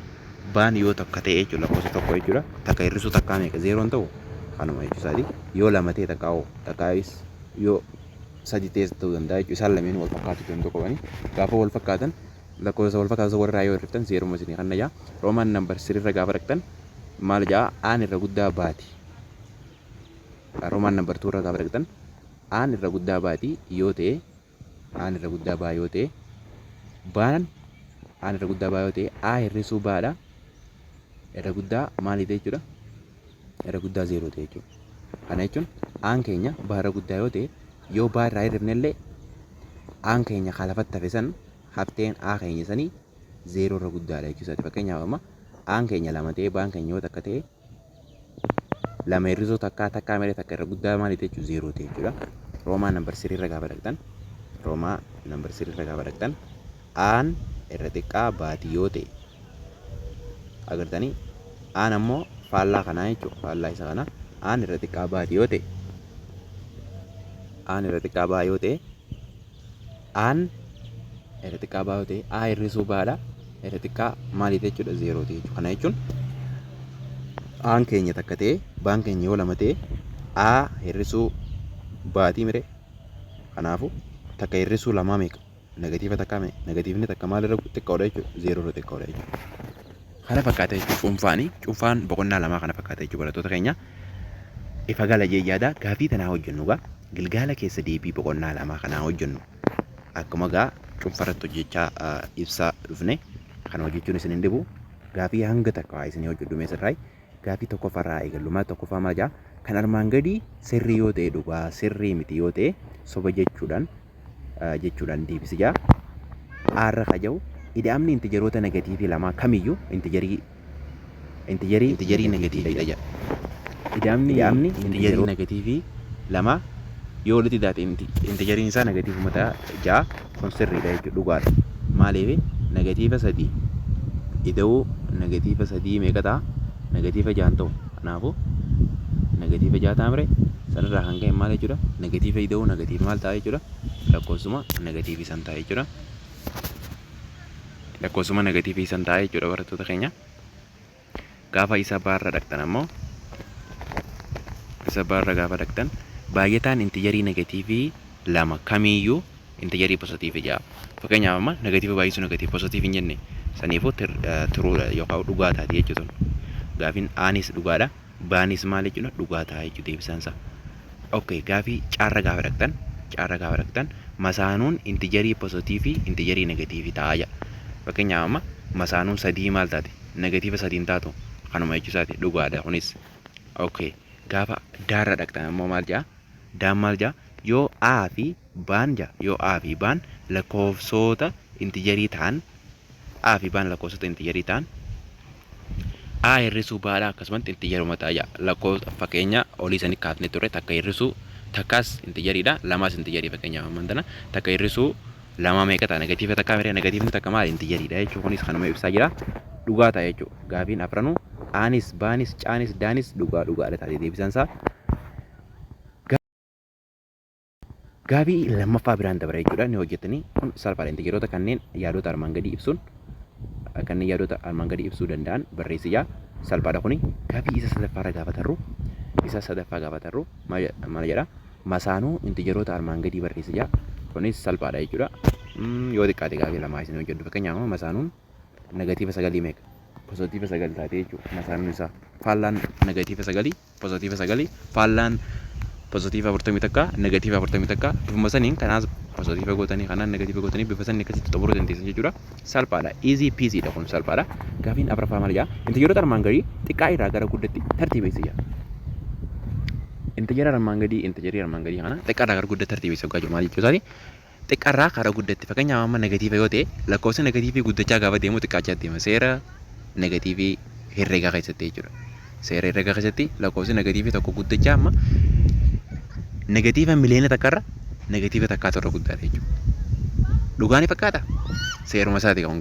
B'n yoo takka ta'e jechuudha lakkoofsi tokko jechuudha. Takka hir'isuu takkaa meeqa 0 ta'u kanuma jechuusaati. Yoo lama ta'e takkaawis yoo sadi ta'es ta'uu danda'a jechuudha. Isaan lameen wal fakkaatu kan tokko bani gaafa wal fakkaatan lakkoofsa wal fakkaatu warraa yoo hir'iftan seeruma isinii kan najaa. Roomaan nambar 3 irra gaafa dhaqxan maal jaa Aan irra guddaa baati. Roomaan nambar 2 irra gaafa dhaqxan Aan irra guddaa baati yoo ta'e Aan irra guddaa baa yoo ta'e Baan Aan irra guddaa baa yoo ta'e A hir'isuu B'dha. Irra guddaa maalii ta'e jechuudha. Irra guddaa 0 ta'e jechuudha. Kana jechuun Aan keenya B irra guddaa yoo ta'e yoo B irraa hir'ifne illee Aan keenya kalafatti hafe san hafteen A keenya sanii 0 irra guddaadha jechuudha. Fakkeenyaaf amma Aan keenya lama ta'e B'n keenya yoo takka ta'e lama hir'isuu takkaa malee takka irra guddaa maalii ta'e jechuudha 0 ta'e jechuudha. Roomaa nambar 3 irra gaafa dhaqxan Aan irra xiqqaa baatii yoo ta'e agartanii Aan ammoo faallaa kanaa jechuudha. Faallaa isa kana Aan irra xiqqaa baatii yoo ta'e Aan irra xiqqaa baa yoo ta'e Aan irra xiqqaa baa yoo ta'e A hir'isuu B'dha. Irra xiqqaa maalii ta'e jechuudha 0 ta'e jechuudha. Kana jechuun Aan keenya takka ta'e B'n keenya yoo lama ta'e A hir'isuu baatii mire. Kanaafu takka hir'isuu lamaa meeqa negatiiva takkaa meeqa negatiivni takka maal irra xiqqaadha jechuudha 0 irra xiqqaadha jechuudha. Kana fakkaata jechuudha cuunfaan boqonnaa lamaa kana fakkaata jechuudha barattoota keenya. Ifa gala jeeyyaadha gaafii tanaa hojjennu gaa gilgaala keessa deebii boqonnaa lamaa kanaa hojjennu akkuma gaa cuunfarratti hojjechaa ibsaa dhufne kana hojjechuun isin hin dhibu gaafii hanga takka isin hojjedhu meesarraa gaafii tokkoffarraa eegallumaa tokkoffaa maal jaa kan armaan gadii sirrii yoo ta'e dhugaa sirrii miti yoo ta'e soba jechuudhaan deebisi jaa aarra kaja'u ida'amni intijeroota negatiivii lamaa kamiyyuu intijerii negatiiviidha jaa. Ida'amni intijerii negatiivii lamaa yoo walitti hidhaate intijeriin isaa negatiivuma ta'a jaa kun sirriidha jechuudha dhugaadha. Maaliif negatiiva 3 ida'uu negatiiva 3 meeqa ta'a negatiiva 6 ta'u. Kanaafuu negatiiva 6 ta'a mire sanarraa kan ka'e maal jechuudha negatiiva ida'uu negatiiva maal ta'a jechuudha lakkoofsuma negatiivii san ta'a jechuudha. Lakkoofsuma negatiivii san ta'a jechuudha barattoota keenya. Gaafa isa baarra dhaqxan ammoo isa baarra gaafa dhaqxan baay'ataan intijerii negatiivii lama kamiyyuu intijerii positiivii jaa. Fakkeenyaaf amma negatiiva baay'isuu negatiiva positiivii hin jenne saniifuu tiruudha yookaan dhugaa taati jechuudha. Gaafiin Aanis dhugaadha B'nis maal jechuudha dhugaa ta'a jechuudha deebisaan isaa. Okay gaafii caarra gaafa dhaqxan masaanuun intijerii positiivii intijerii negatiivii ta'a jaa. Fakkeenyaaf amma masaanuun 3 maal taate negatiiva 3 taatu kanuma jechuusaati dhugaadha kunis. Okay gaafa daarra dhaqxan ammoo maal jaa daan maal jaa yoo A fi B'n jaa yoo A fi B'n lakkoofsota intijerii ta'an A fi B'n lakkoofsota intijerii ta'an A hir'isuu B'dha akkasumatti intijeruma ta'a jaa. Lakkoofsa fakkeenya olii sanii kaafne ture takka hir'isuu takkaas intijeriidha lamaas intijerii fakkeenyaaf amman tana takka hir'isuu lama meeqa ta'a negatiiva takkaa miree negatiivni takka maal intijeriidha jechuudha. Kunis kanuma ibsaa jira dhugaa ta'a jechuudha. Gaafiin afranuu Aanis B'nis Caanis Daanis dhugaadha taatee deebisaan isaa. Gaafii lammaffaa biraan dabara jechuudha ni hojjetanii kun salphaadha. Intijeroota kanneen yaadota armaan gadii ibsuu danda'an barreessiyaa salphaadha kuni. Gaafii isa sadaffaarra gaafa tarru maal jedha masaanuu intijeroota armaan gadii barreessiyaa kunis salphaadha jechuudha. Yoo xiqqaate gaafii lamaa isin hojjedhu fakkeenyaaf masaanuun negatiiva 9 meeqa positiiva 9 taate jechuudha. Masaanuun isaa faallaan negatiiva 9 positiiva 9 faallaan positiiva 40 takka negatiiva 40 takka bifuma saniin kanaas positiiva gootanii kanaan negatiiva gootanii bifa sanii akkasitti xumuruu dandeessan jechuudha. Salphaadha. Easy peasy dha kun salphaadha. Gaafiin afuraffaa maal jedha? Intijeerota armaan gadii xiqqaa irraa gara guddaatti tartiibessi jedha. Intijeera armaan gadii kana xiqqaa irraa gara guddaatti tartiibessi hoggaa jiru maal jechuu isaati? Xiqqaa irraa gara guddaatti fakkeenyaaf amma negatiiva yoo ta'e lakkoofsa negatiivii guddachaa gaafa deemu xiqqaachaa deema. Seera negatiivii herreegaa keessatti jechuudha. Seera herreegaa keessatti lakkoofsi negatiivii tokko guddachaa amma negatiiva miliyoona takkarra negatiiva takkaatu irra guddaadha jechuudha. Dhugaan fakkaata seeruma isaati kan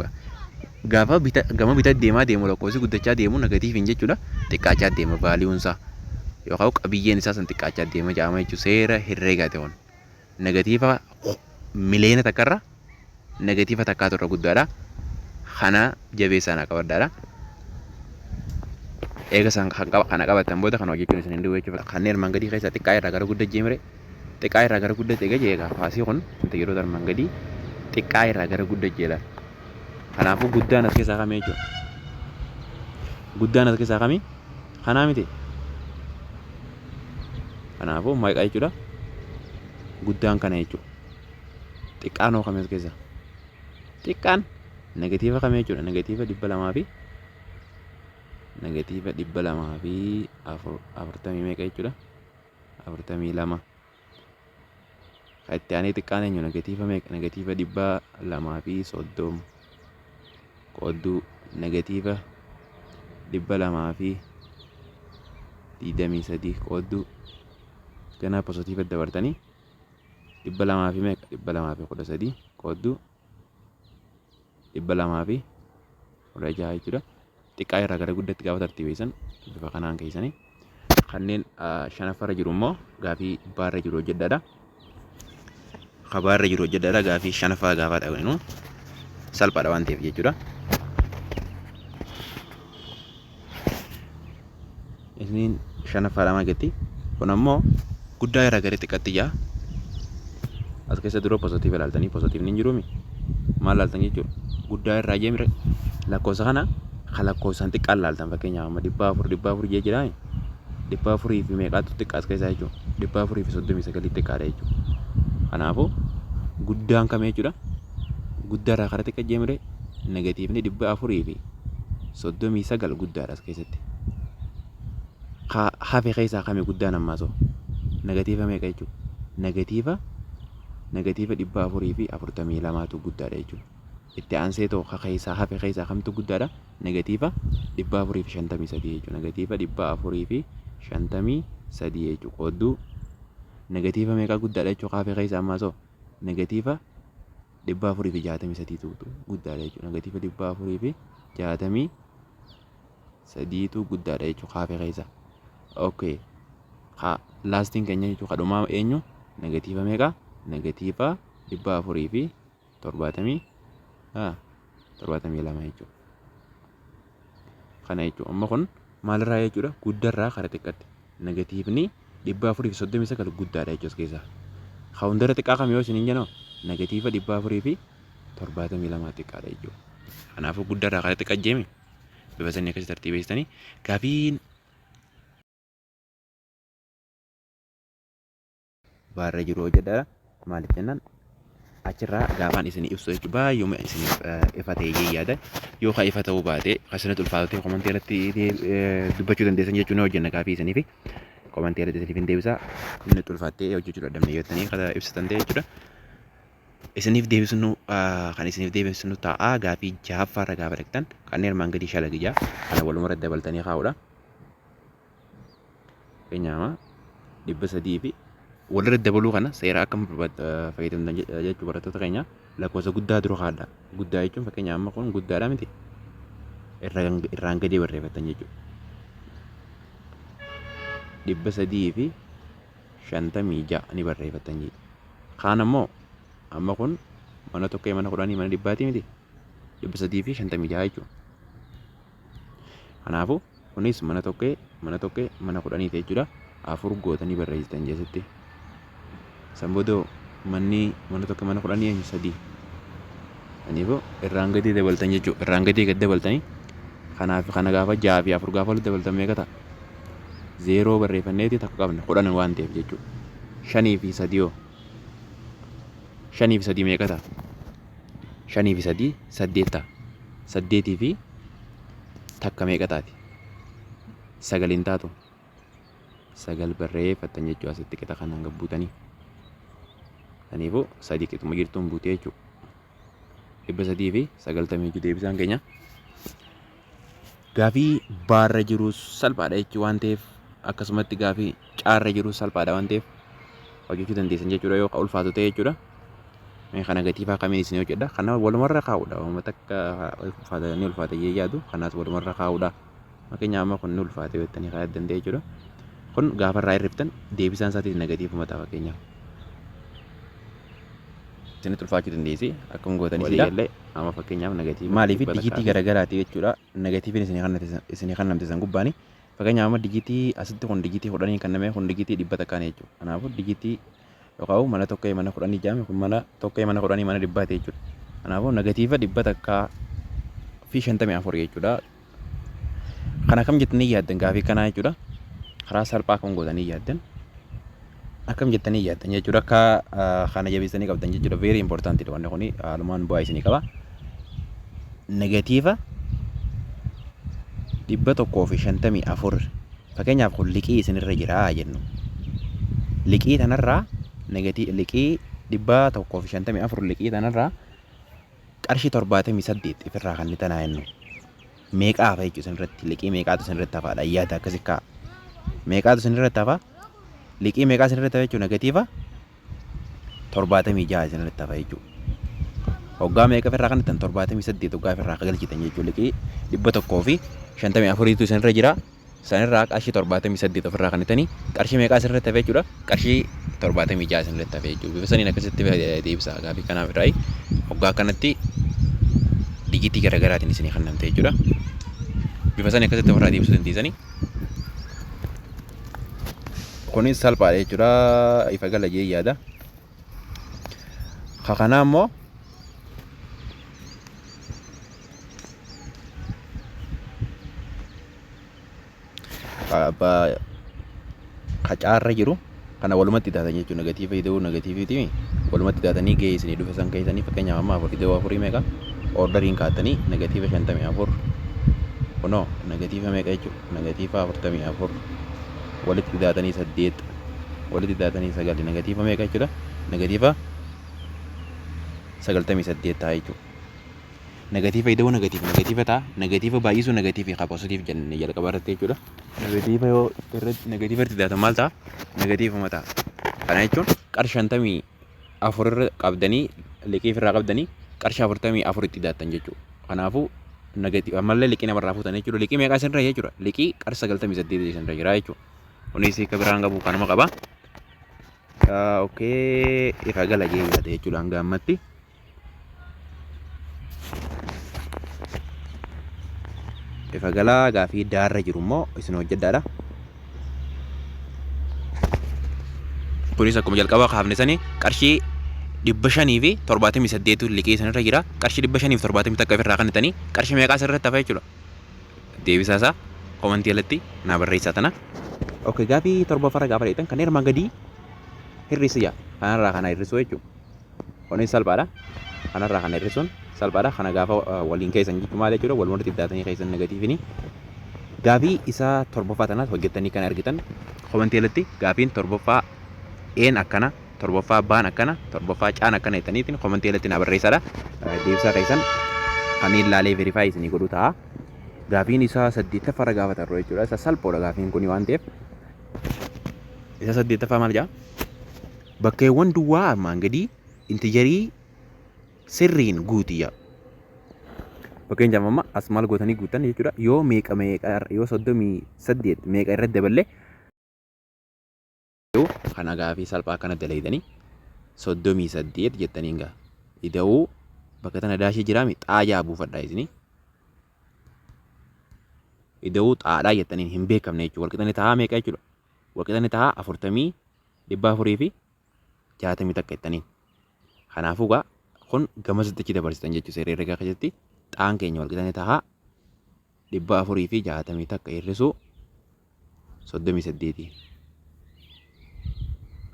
gaafa gama bitaa deemaa deemu lakkoofsi guddachaa deemu negatiiviin jechuudha xiqqaachaa deema vaaliyuunsaa yookaan qabiyyeen isaa san xiqqaachaa deema jedhama jechuudha. Seera herreegaati kun negatiiva miliyoona takkarra negatiiva takkaatu irra guddaadha. Kana jabeessaan qabaddaadha. Eega san kana qabatan booda kan hojjechuun isin hin dhibu jechuudha. Kanneen armaan gadii keessaa xiqqaa irraa gara guddaa jeemire xiqqaa irraa gara guddaa eega jeegaa faasii kun intijeerota armaan gadii xiqqaa irraa gara guddaa jeela. Kanaafuu guddaan as keessaa kamii jechuudha. Guddaan as keessaa kamii kanaa miti. Kanaafuu maqaa jechuudha. Guddaan kana jechuudha. Xiqqaan hoo kamii as keessaa? Xiqqaan negatiiva kamii jechuudha. Negatiiva 200 fi negatiiva 240 meeqa jechuudha. 42. Kan itti aanee xiqqaan eenyu negatiiva meeqa? Negatiiva 230 qoodduu negatiiva 223 qoodduu ganaa positiiva dabartanii 200 fi meeqa? 213 qoodduu 216 jechuudha. Xiqqaa irraa gara guddaatti gaafa tartiibeessan bifa kanaan keessanii kanneen shanaffarra jiru immoo gaafii baarra jiru hojjedhaadha. Kabaarra jiru hojjedhaadha gaafii shanaffaa gaafa dhaqnu salphaadha waan ta'eef jechuudha. Isniin shanaffaa lama gatti kun ammoo guddaa irraa gara xiqqaatti jaa as keessa dura positiiva ilaaltanii positiivni hin jiruumi maal ilaaltan jechuudha. Guddaa irraa jeemire lakkoofsa kana kan lakkoofsaan xiqqaan ilaaltan fakkeenyaaf amma 400 jee jedhame 400 fi meeqaatu xiqqaa as keessaa jechuudha. 400 fi 39 xiqqaadha jechuudha. Kanaafuu guddaan kamee jechuudha. Guddaa irraa kara xiqqa jeemire negatiivni 400 fi 39 guddaadha as keessatti. Hafe keessaa kamee guddaan ammaasoo negatiiva meeqa jechuudha. Negatiiva 400 fi 42tu guddaadha jechuudha. Itti aansee too keessaa hafe keessaa kamtu guddaadha. Negatiiva 453 jechuudha. Negatiiva 453 jechuudha. Qoodduu negatiiva meeqa guddaadha jechuudha. Hafe keessaa ammaasoo negatiiva 463tu guddaadha jechuudha. Negatiiva 463tu guddaadha jechuudha. Hafe keessaa. Okay. Laastiin keenya jechuudha. Kadhumaa eenyu negatiiva meeqa? Negatiiva 470 72 jechuudha. Kana jechuudha. Amma kun maalirraa jechuudha? Guddarraa kara xiqqaatti. Negatiivni 439 guddaadha jechuudha keessaa. Hundara xiqqaa kam yoo isiniin jennu negatiiva 472 xiqqaadha jechuudha. Kanaafuu guddarraa kara xiqqaa jeemi bifa sanii akkasii tartiibeessitanii gaafiin baarra jiru hojjedhaadha. Maaliif jennaan achirraa gaafaan isin ibsu jechuudha. Baay'ee isiniif ifa ta'ee yaada yookaan ifa ta'uu baate akkasumas ulfaatee komantii irratti dubbachuu dandeessan jechuudha. Hojjenna gaafii isiniif komantii irratti isiniif hin deebisaa. Inni ulfaattee hojjechuu dadhabne jettanii kan ibsatan ta'e jechuudha. Isiniif deebisnu kan isiniif deebisnu ta'a gaafii jahaffaarra gaafa dhaqxan kanneen armaan gadii shalagijaa kana walumarra dabaltanii kaa'uudha. Keenyaama 300 fi walirra dabaluu kana seera akkam fayyadamtan jechuudha. Barattoota keenya lakkoofsa guddaa dura kaadha. Guddaa jechuun fakkeenyaaf amma kun guddaadha miti irraan gadee barreeffatan jechuudha. 356 ni barreeffatan jechuudha. Kaan ammoo amma kun mana tokkee mana 10 mana 100 miti 356 jechuudha. Kanaafuu kunis mana tokkee mana 10 jechuudha. Afur gootanii barreessitan jechuudha. Samboodoo manni mana tokko mana 10 eenyu 3. Kanaafuu irraan gadee dabaltan jechuudha. Irraan gadee gad dabaltanii kanaaf kana gaafa 6 fi 4 gaafa walitti dabaltan meeqa ta'a? 0 barreeffanneeti takka qabna 10 waan ta'eef jechuudha. shanii fi sadii hoo shanii fi sadii meeqa ta'a? Shanii fi sadii saddeet ta'a. Saddeetii fi takka meeqa taati? Sagal hin taatu. Sagal barreeffattan jechuu asitti qixa kanaan gabbuutanii. Kanaafuu sadii qixuma jirtuun buutee jechuudha. 390 deebisaan keenya. Gaafii baarra jiru salphaadha jechuu waan ta'eef akkasumatti gaafii caarra jiru salphaadha waan ta'eef hojjechuu dandeessan jechuudha yoo ulfaatu ta'e jechuudha. Kana gatiifaa kamiin isin hojjedha. Kana walumarra kaa'uudha. Uummata akka ulfaatanii ulfaatanii yaadu kanaas walumarra kaa'uudha. Fakkeenyaaf amma kun ni ulfaate jettanii kaa'uu dandeenya jechuudha. Kun gaafa irraa hirriftan deebisaan isaatiin negatiivuma ta'a fakkeenyaaf. Isinitti ulfaachuu dandeessi akkuma gootanii illee amma fakkeenyaaf negatiivii. Maaliif digitii garagaraati jechuudha. Negatiiviin isinii kan namtisan gubbaani. Fakkeenyaaf amma digitii asitti kun digitii 10 kan namee kun digitii 100 takkaan jechuudha. Kanaafuu digitii yookaan mana tokkee mana 10 jaame kun mana tokkee mana 10 mana 100 jechuudha. Kanaafuu negatiiva 100 takkaa fi 54 jechuudha. Kana kam jettanii yaaddan gaafii kanaa jechuudha. Karaa salphaa kan gootanii yaaddan. Akkam jettanii yaaddan jechuudha. Akka kana jabeessanii qabdan jechuudha. Very important dha wanni kuni haalumaan bu'aa isinii qaba. Negatiiva 154 fakkeenyaaf kun liqii isinirra jira jennu. Liqii tanarraa liqii 154 liqii tanarraa qarshii 78 ifirraa kan tanaa jennu. Meeqa hafa jechuudha isinirratti liqii meeqaatu isinirratti hafaadha yaada akkasii kaa. Meeqaatu isinirratti hafa? Liqii meeqaa isinirratti hafa jechuudha negatiiva 76 isinirratti hafa jechuudha. Hoggaa meeqa ofirraa kan ittan 78 hoggaa ofirraa galchitan jechuudha liqii 154tu isinirra jira. Sanirraa qarshii 78 ofirraa kan ittanii qarshii meeqaa isinirratti hafe jechuudha. Qarshii 76 isinirratti hafe jechuudha. Bifa saniin akkasitti deebisa gaafii kanaaf irraa hoggaa kanatti digitii garaagaraatiin isinii kennamte jechuudha. Bifa sanii akkasitti ofirraa deebisuu dandeessanii. Kunis salphaadha jechuudha. Ifa gala jee yaada. Kanaa immoo kacaarra jiru kana walumatti hidhatan jechuudha. Negatiiva ida'uu negatiiviitii walumatti hidhatanii gahee isinii dhufe san keessanii fakkeenyaaf amma 4 ida'uu 4 meeqa orderiin kaa'atanii negatiiva 54 kunoo negatiiva meeqa jechuudha. Negatiiva 44 walitti hidhatanii 8 walitti hidhatanii 9 negatiiva meeqa jechuudha. Negatiiva 98 ta'a jechuudha. Negatiiva ida'uu negatiiva ta'a. Negatiiva baay'isuu negatiivii haa poositiif jennee jalqaba irratti jechuudha. Negatiiva yoo irratti negatiiva irratti hidhatan maal ta'a? Negatiivuma ta'a. Kana jechuun qarshii 54 irra qabdanii liqii irraa qabdanii qarshii 44 itti hidhatan jechuudha. Kanaafuu negatiiva ammallee liqii namarraa fuutan jechuudha. Liqii meeqaa isinirra jechuudha. Liqii qarshii 98 isinirra jira jechuudha. Kunis hiika biraan qabu kanuma qaba. Okee ifa gala jee yaada jechuudha hanga ammatti. Ifa galaa gaafii daarra jiru immoo isin hojjedhaadha. Kunis akkuma jalqabaa kaafne sanii qarshii 578 liqii isinirra jira. Qarshii 570 takka ofirraa kan itanii qarshii meeqaa asirratti hafa jechuudha. Deebisaa isaa komantii alatti naa barreessaa tana. Okey gaafii torbaffara gaafa dheetan kan hirma gadii hir'isiyaa kanarraa kana hir'isuu jechuudha. Kunis salphaadha. Kanarraa kana hir'isuun salphaadha. Kana gaafa waliin keessan jechuudha maal jechuudha wal walitti hidhatanii keessan negatiivini. Gaafii isaa torbaffaa tanaas hojjettanii kan argitan komantii alatti gaafiin torbaffaa een akkana torbaffaa baan akkana torbaffaa caan akkana jettaniitiin komantii alatti naa barreessaadha. Deebisaa keessan kan ilaalee verify isinii godhu ta'a. Gaafiin isaa 8ffaarra gaafatan jechuudha. Isa salphoodha gaafiin kun waan ta'eef. Isa 8ffaa maal jedha? Bakkeewwan duwwaa armaan gadii intijarii sirriin guutiya. Fakkeenyaaf amma as maal gootanii guutan jechuudha. Yoo meeqa yoo 38 meeqa irratti daballee kana gaafii salphaa kana dalaydanii 38 jettaniin gaa ida'uu bakka tana daashii jiraami xaayaa buufadhaa isinii. Ida'uu xaadhaa jettaniin hin beekamne jechuudha. Walqixanni taa'aa meeqa jechuudha. Walqixanni taa'aa 40 400 fi 60 takka jettaniin. Kanaafuu gaa kun gama sittachi dabarsitan jechuudha. Seera herregaa keessatti xaan keenya walqixanni taa'aa 400 fi 60 takka hir'isuu 38.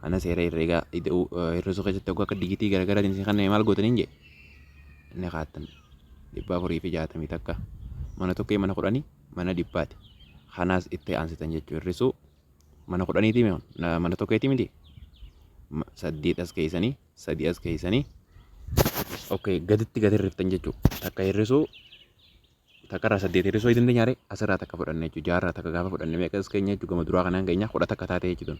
Kana seera herreegaa hir'isuu keessatti akka digitii garaagaraatiin isin kanneen maal gootanii hin jee inni kaattan 460 takka mana tokko mana 10 mana 100 kanaas itti aansitan jechuudha hir'isuu mana 10ti mana tokkooti miti 8 as keessanii 3 as keessanii okay gaditti gadi hirriftan jechuudha takka hir'isuu takka irraa 8 hir'isuu itti nyaare asirraa takka fudhanne jechuudha jaarraa takka gaafa fudhanne meeqa as keenya jechuudha gama duraa kanaan keenya 10 takka taatee jechuudha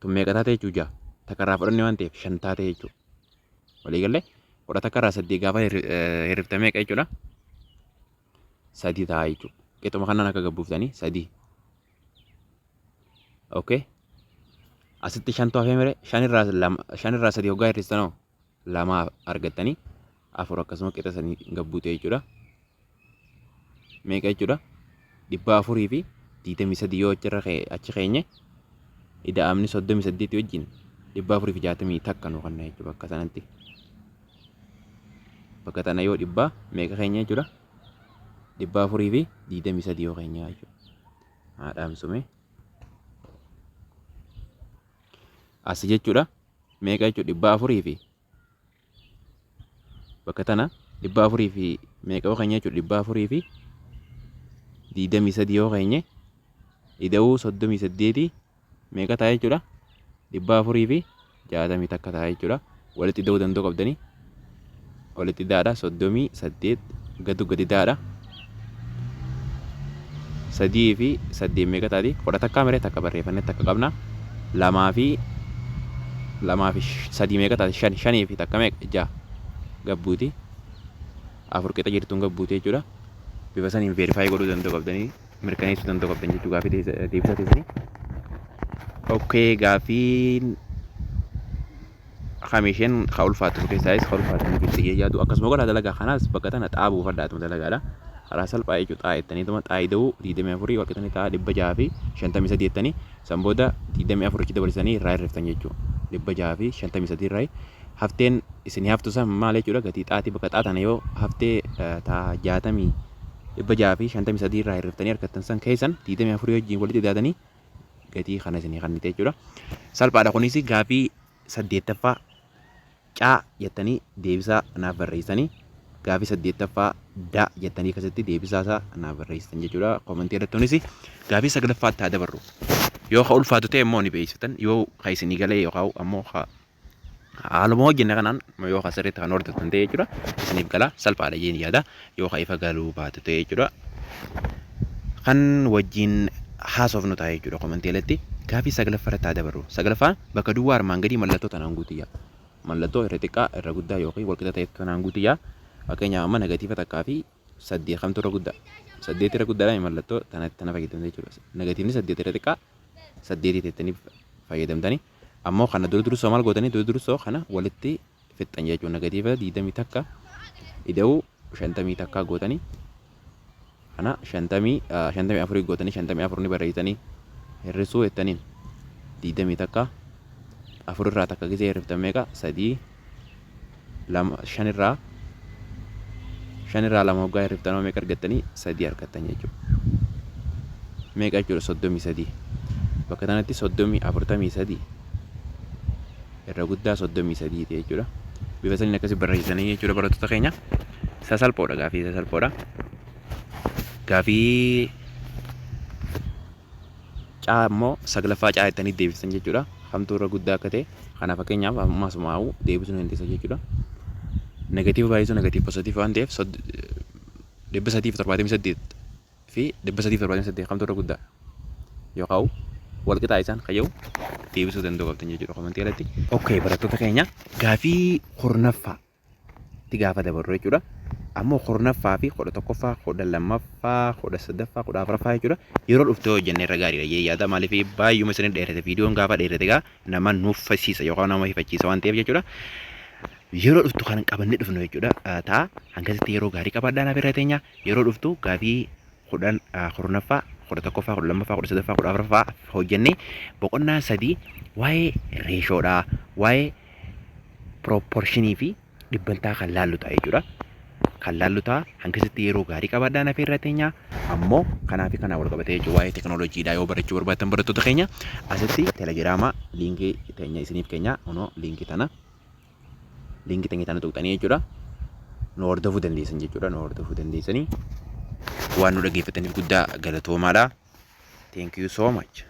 tun meeqa taatee jechuudha takka irraa fudhanne waan ta'eef 5 taatee jechuudha walii galee 10 takka irraa 8 gaafa hirriftan meeqa jechuudha 3 ta'a jechuudha qixuma kanaan akka gabbuuftanii 3 okay asitti 5 hafee mere 5 irraa 3 hoggaa hirristanoo 2 argattanii 4 akkasuma qixa sanii gabbuute jechuudha meeqa jechuudha 400 fi 23 yoo achi keenye ida'amni 38 wajjin 460 takka nu kanna jechuudha bakka sanatti bakka tana yoo dhibbaa meeqa keenya jechuudha 400 fi 23 yoo keenya jechuudha haadhaamsume as jechuudha meeqa jechuudha 400 fi bakka tana 400 fi meeqa yoo keenya jechuudha 400 fi 23 yoo keenye ida'uu 38 meeqa ta'a jechuudha 400 fi 60 takka ta'a jechuudha walitti ida'uu danda'u qabdanii walitti daadha 38 gadi daadha 3 fi 8 meeqa taati 10 takka mere takka barreeffanne takka qabna 2 fi 3 meeqa taati 5 fi takka meeqa 6 gabbuuti 4 qixa jirtuun gabbuuti jechuudha bifa saniin veerifaayi godhuu danda'u qabdanii mirkaneessuu danda'u qabdan jechuu gaafii deebisa teessanii okay gaafiin khamisheen ka ulfaatu keessaayis ka ulfaatu nuti yaadu akkasuma godha dalagaa kanaas bakka tana xaabuu fadhaatuma dalagaadha karaa salphaa jechuudha xaayettaniituma xaayida'uu 24 walqixanii ta'a 600 fi 53 jettanii san booda 24 itti dabalisanii irraa hirriftan jechuudha 600 fi 53 irraa hafteen isin haftu san maal jechuudha gatii xaatii bakka xaatana yoo haftee taa 60 600 fi 53 irraa hirriftanii harkattan san keessan 24 wajjin walitti daadanii gatii kana isinii kannite jechuudha salphaadha kunis gaafii 8ffaa caa jettanii deebisaa naaf barreessanii gaafii 8ffaa da jettanii akkasitti deebisaa isaa naaf barreessitan jechuudha koomentii irrattuunis gaafii 9ffaatti haa dabarru yoo ka ulfaatu ta'e immoo ni beeksiftan yoo ka isinii galee yookaan ammoo haaluma hojjenne kanaan yoo ka sirriitti kan hordoftan ta'e jechuudha isiniif gala salphaadha jeen yaada yoo ka ifa galuu baatu ta'e jechuudha kan wajjin haasofnu ta'a jechuudha koomentii irratti gaafii 9ffaatti haa dabarru 9ffaan bakka duwwaa armaan gadii mallattoo tanaan guutiyya mallattoo irra xiqqaa irra guddaa yookiin walqixa ta'e tanaan guutiyya fakkeenyaaf amma negatiiva takkaa fi 8 kamtu irra guddaa 8 irra guddaadhaan mallattoo tana fayyadamte jechuudha negatiivni 8 irra xiqqaa 8 teettanii fayyadamtanii ammoo kana dursoo maal gootanii dursoo kana walitti fixxan jechuudha negatiiva 20 takka ida'uu 50 takka gootanii kana 54 gootanii 54 ni barreessanii hir'isuu jettaniin 20 takka 4 irraa takka gisee hirriftan meeqa 3 5 irraa 2 hoggaa hirriftanoo meeqa argattanii 3 argattan jechuudha meeqa jechuudha 33 bakka kanatti 43 irra guddaa 33 ta'e jechuudha bifa saniin akkasii barreessanii jechuudha barattoota keenya sasalphoodha gaafii sasalphoodha gaafii caa immoo 9ffaa caa jettanii deebisan jechuudha kamtuu irra guddaa akka ta'e kana fakkeenyaaf ammas maa'u deebisuu ni dandeessa jechuudha negatiiva baay'isuu negatiiv positiiv waan ta'eef 378 fi 378 kamtuu irra guddaa yookaan walqixaa isaan qayyuu deebisuu danda'u qabdan jechuudha koomentii irratti okay barattoota keenya gaafii 9ffaatti gaafa dabarru jechuudha ammoo 9ffaa fi 11ffaa 12ffaa 13ffaa 14ffaa jechuudha yeroo dhuftee hojjenne irra gaariidha jee yaada maaliif baay'uma isin dheerate viidiyoon gaafa dheerate gaa nama nuuf fayyisa yookaan nama hifachiisa waan ta'eef jechuudha yeroo dhuftu kan qabannee dhufnu jechuudha ta'a hangasitti yeroo gaarii qabaadhaa naaf irra teenya yeroo dhuftu gaafii 10ffaa 11ffaa 12ffaa 13ffaa 14ffaa hojjenne boqonnaa 3 waa'ee reeshoodhaa waa'ee proportionii fi dhibbantaa kan laallu ta'a jechuudha kan laallu ta'a. Hangasitti yeroo gaarii qabaadhaan hafee irra teenya. Ammoo kanaa fi kanaa wal qabatee jechuudha waa'ee teknooloojiidhaa yoo barachuu barbaaddan barattoota keenya asitti teelegiraamaa liinkii teenya isiniif keenya onoo liinkii tana tuqxanii jechuudha. Nu hordofuu dandeessan jechuudha. Nu hordofuu dandeessanii waan nu dhaggeeffataniif guddaa galatoomaadha. Thank you so much.